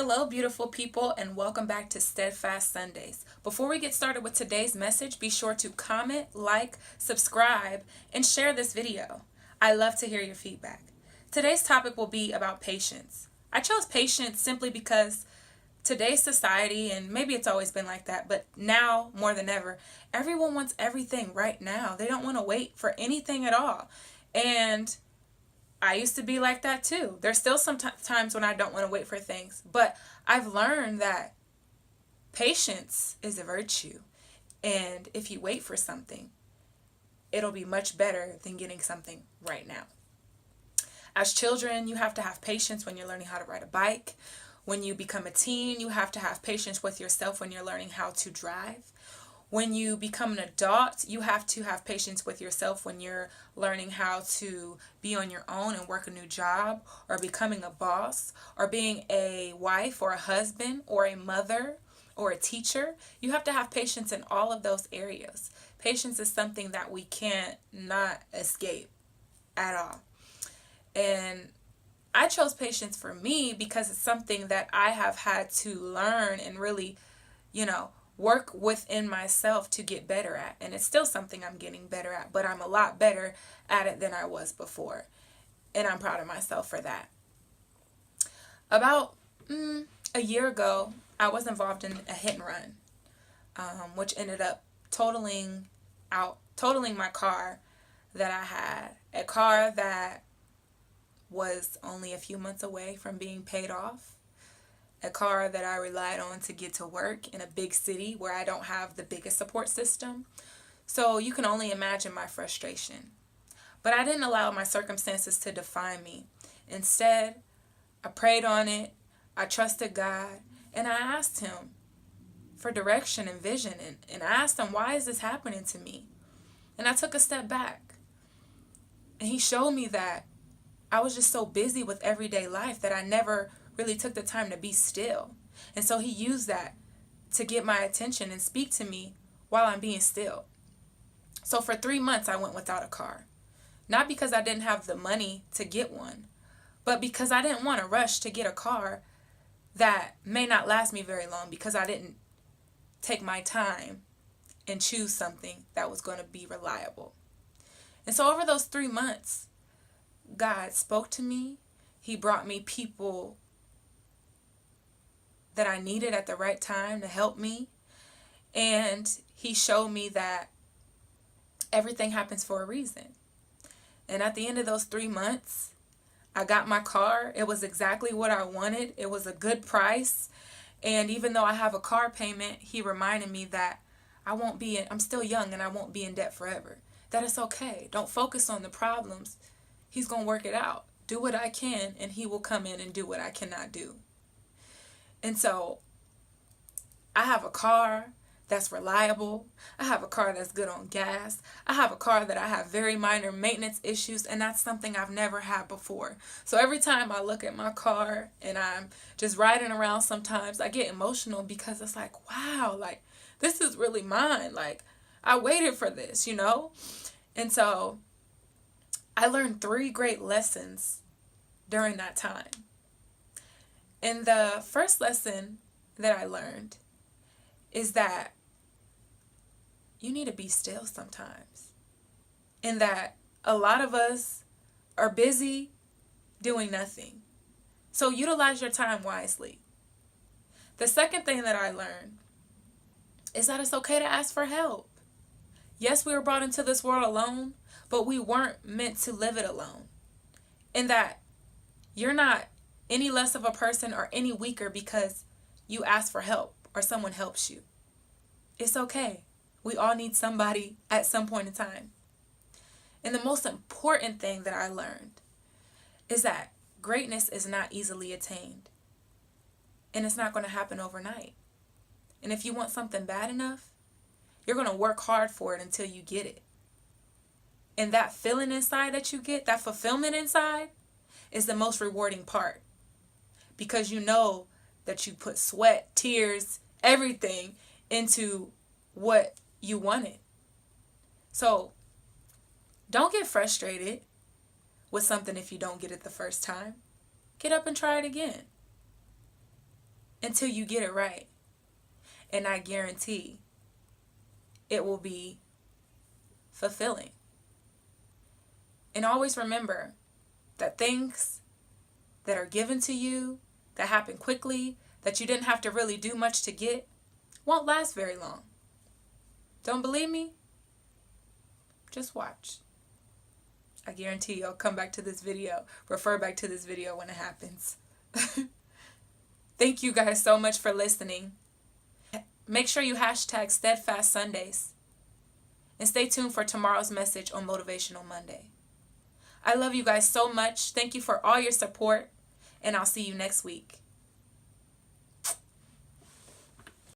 Hello, beautiful people, and welcome back to Steadfast Sundays. Before we get started with today's message, be sure to comment, like, subscribe, and share this video. I love to hear your feedback. Today's topic will be about patience. I chose patience simply because today's society, and maybe it's always been like that, but now more than ever, everyone wants everything right now. They don't want to wait for anything at all. And I used to be like that too. There's still some times when I don't want to wait for things, but I've learned that patience is a virtue. And if you wait for something, it'll be much better than getting something right now. As children, you have to have patience when you're learning how to ride a bike. When you become a teen, you have to have patience with yourself when you're learning how to drive. When you become an adult, you have to have patience with yourself when you're learning how to be on your own and work a new job, or becoming a boss, or being a wife or a husband or a mother or a teacher. You have to have patience in all of those areas. Patience is something that we can't not escape at all. And I chose patience for me because it's something that I have had to learn and really, work within myself to get better at. And it's still something I'm getting better at, but I'm a lot better at it than I was before. And I'm proud of myself for that. About a year ago, I was involved in a hit and run, which ended up totaling my car that I had. A car that was only a few months away from being paid off. A car that I relied on to get to work in a big city where I don't have the biggest support system. So you can only imagine my frustration. But I didn't allow my circumstances to define me. Instead, I prayed on it, I trusted God, and I asked Him for direction and vision. And I asked Him, why is this happening to me? And I took a step back. And He showed me that I was just so busy with everyday life that I never really took the time to be still. And so He used that to get my attention and speak to me while I'm being still. So for 3 months I went without a car. Not because I didn't have the money to get one, but because I didn't want to rush to get a car that may not last me very long, because I didn't take my time and choose something that was going to be reliable. And so over those 3 months, God spoke to me. He brought me people that I needed at the right time to help me. And He showed me that everything happens for a reason. And at the end of those 3 months, I got my car. It was exactly what I wanted. It was a good price. And even though I have a car payment, He reminded me that I'm still young and I won't be in debt forever. That it's okay. Don't focus on the problems. He's going to work it out. Do what I can, and He will come in and do what I cannot do. And so I have a car that's reliable. I have a car that's good on gas. I have a car that I have very minor maintenance issues, and that's something I've never had before. So every time I look at my car and I'm just riding around, sometimes I get emotional because it's like, wow, like this is really mine. Like I waited for this, And so I learned 3 great lessons during that time. And the first lesson that I learned is that you need to be still sometimes. And that a lot of us are busy doing nothing. So utilize your time wisely. The second thing that I learned is that it's okay to ask for help. Yes, we were brought into this world alone, but we weren't meant to live it alone. And that you're not any less of a person or any weaker because you ask for help or someone helps you. It's okay. We all need somebody at some point in time. And the most important thing that I learned is that greatness is not easily attained. And it's not going to happen overnight. And if you want something bad enough, you're going to work hard for it until you get it. And that feeling inside that you get, that fulfillment inside, is the most rewarding part. Because you know that you put sweat, tears, everything into what you wanted. So don't get frustrated with something if you don't get it the first time. Get up and try it again. until you get it right. And I guarantee it will be fulfilling. And always remember that things that are given to you, that happen quickly, that you didn't have to really do much to get, won't last very long. Don't believe me? Just watch. I guarantee you'll come back to this video, refer back to this video when it happens. Thank you guys so much for listening. Make sure you hashtag Steadfast Sundays. And stay tuned for tomorrow's message on Motivational Monday. I love you guys so much. Thank you for all your support. And I'll see you next week.